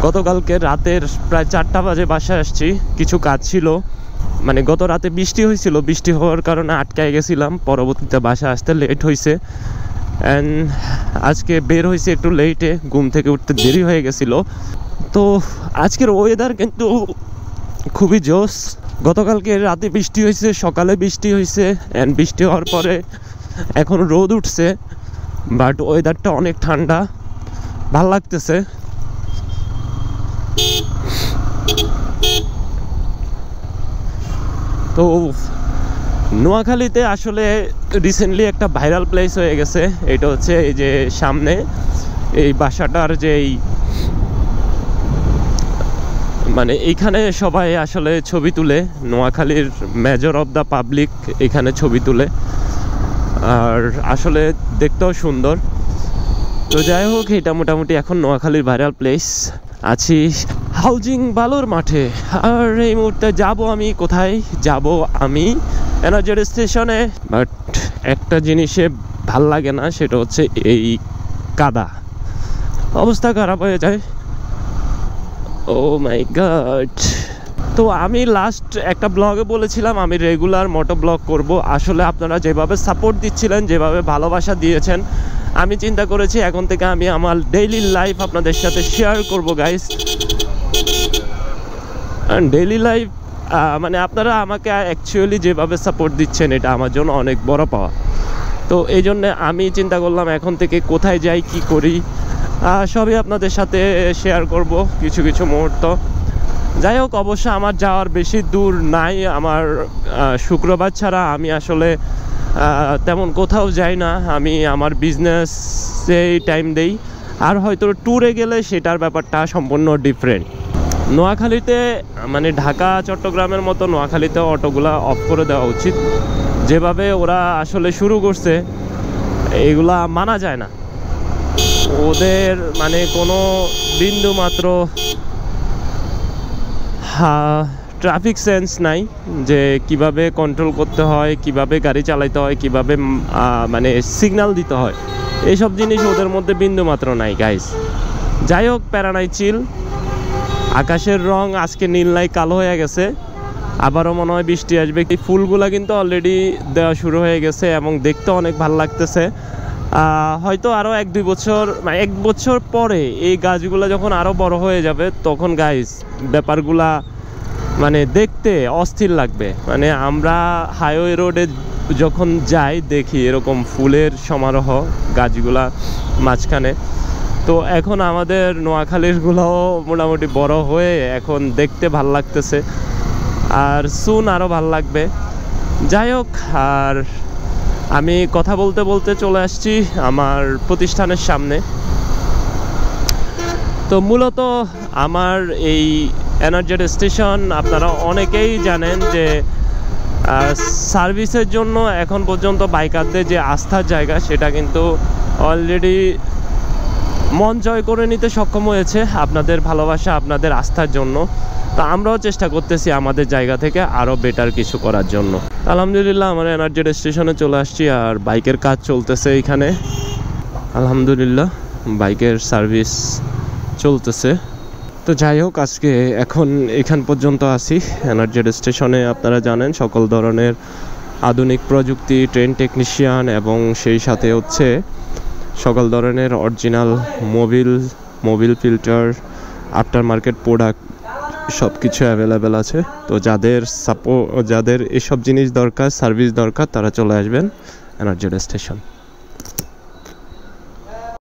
গতকালকে রাতের প্রায় 4টা বাজে বাসায় আসছি। কিছু কাজ ছিল, মানে গত রাতে বৃষ্টি হয়েছিল, বৃষ্টি হওয়ার কারণে আটকায় গেছিলাম, পরবর্তীতে বাসায় আসতে লেট হয়েছে। অ্যান্ড আজকে বের হয়েছে একটু লেটে, ঘুম থেকে উঠতে দেরি হয়ে গেছিল। তো আজকের ওয়েদার কিন্তু খুবই জোস। গতকালকে রাতে বৃষ্টি হয়েছে, সকালে বৃষ্টি হয়েছে, অ্যান্ড বৃষ্টি হওয়ার পরে এখন রোদ উঠছে, বাট ওয়েদারটা অনেক ঠান্ডা, ভাল লাগতেছে। তো নোয়াখালীতে আসলে রিসেন্টলি একটা ভাইরাল প্লেস হয়ে গেছে। এটা হচ্ছে এই যে সামনে এই বাসাটার যেই, মানে এইখানে সবাই আসলে ছবি তুলে, নোয়াখালীর মেজর অফ দ্য পাবলিক এখানে ছবি তুলে, আর আসলে দেখতেও সুন্দর। তো যাই হোক, এটা মোটামুটি এখন নোয়াখালীর ভাইরাল প্লেস। আছি হাউজিং বালুর মাঠে, আর এই মুহূর্তে যাব আমি কোথায় যাব, আমি এনার্জি স্টেশনে। বাট একটা জিনিসে ভাল লাগে না, সেটা হচ্ছে এই কাদা, অবস্থা খারাপ হয়ে যায়। ও মাই গড। তো আমি লাস্ট একটা ব্লগে বলেছিলাম আমি রেগুলার মোটো ব্লগ করব। আসলে আপনারা যেভাবে সাপোর্ট দিচ্ছিলেন, যেভাবে ভালোবাসা দিয়েছেন, আমি চিন্তা করেছি এখন থেকে আমি আমার ডেইলি লাইফ আপনাদের সাথে শেয়ার করব গাইস। ডেইলি লাইফ মানে আপনারা আমাকে অ্যাকচুয়ালি যেভাবে সাপোর্ট দিচ্ছেন, এটা আমার জন্য অনেক বড় পাওয়া। তো এই জন্যে আমি চিন্তা করলাম এখন থেকে কোথায় যাই, কি করি, সবই আপনাদের সাথে শেয়ার করব কিছু কিছু মুহূর্ত। যাই হোক, অবশ্য আমার যাওয়ার বেশি দূর নাই। আমার শুক্রবার ছাড়া আমি আসলে তেমন কোথাও যাই না। আমি আমার বিজনেসেই টাইম দেই, আর হয়তো ট্যুরে গেলে সেটার ব্যাপারটা সম্পূর্ণ ডিফারেন্ট। নোয়াখালীতে মানে ঢাকা চট্টগ্রামের মতো নোয়াখালীতে অটোগুলা অফ করে দেওয়া উচিত। যেভাবে ওরা আসলে শুরু করছে, এগুলা মানা যায় না। ওদের মানে কোনো বিন্দু মাত্র ট্রাফিক সেন্স নাই, যে কিভাবে কন্ট্রোল করতে হয়, কিভাবে গাড়ি চালাইতে হয়, কিভাবে মানে সিগন্যাল দিতে হয়, এইসব জিনিস ওদের মধ্যে বিন্দু মাত্র নাই গাইস। যাই হোক, প্যারা নাই, চিল। আকাশের রং আজকে নীল নাই, কালো হয়ে গেছে, আবারও মনে হয় বৃষ্টি আসবে। এই ফুলগুলা কিন্তু অলরেডি দেওয়া শুরু হয়ে গেছে এবং দেখতে অনেক ভালো লাগতেছে। হয়তো আরও 1-2 বছর, মানে 1 বছর পরে এই গাছগুলো যখন আরও বড় হয়ে যাবে, তখন গাইস ব্যাপারগুলা মানে দেখতে অস্থির লাগবে। মানে আমরা হাইওয়ে রোডে যখন যাই, দেখি এরকম ফুলের সমারোহ গাছগুলা মাঝখানে। তো এখন আমাদের নোয়াখালীরগুলোও মোটামুটি বড় হয়ে এখন দেখতে ভাল লাগতেছে, আর সুন আরও ভাল লাগবে। যাই হোক, আর আমি কথা বলতে বলতে চলে আসছি আমার প্রতিষ্ঠানের সামনে। তো মূলত আমার এই এনার্জি স্টেশন আপনারা অনেকেই জানেন যে সার্ভিসের জন্য এখন পর্যন্ত বাইকারদের যে আস্থার জায়গা, সেটা কিন্তু অলরেডি মন জয় করে নিতে সক্ষম হয়েছে আপনাদের ভালোবাসা, আপনাদের আস্থার জন্য। তো আমরাও চেষ্টা করতেছি আমাদের জায়গা থেকে আরও বেটার কিছু করার জন্য। আলহামদুলিল্লাহ, আমার এনার্জি স্টেশনে চলে আসছি, আর বাইকের কাজ চলতেছে এখানে। আলহামদুলিল্লাহ, বাইকের সার্ভিস চলতেছে। তো যাই হোক, আজকে এখন এখান পর্যন্ত আসি এনার্জি স্টেশনে। আপনারা জানেন সকল ধরনের আধুনিক প্রযুক্তি, ট্রেন টেকনিশিয়ান, এবং সেই সাথে হচ্ছে সকল ধরনের original Mobil filter, after market product সব কিছু অ্যাভেলেবেল আছে। তো যাদের এসব জিনিস দরকার, সার্ভিস দরকার, তারা চলে আসবেন এনার্জি স্টেশন।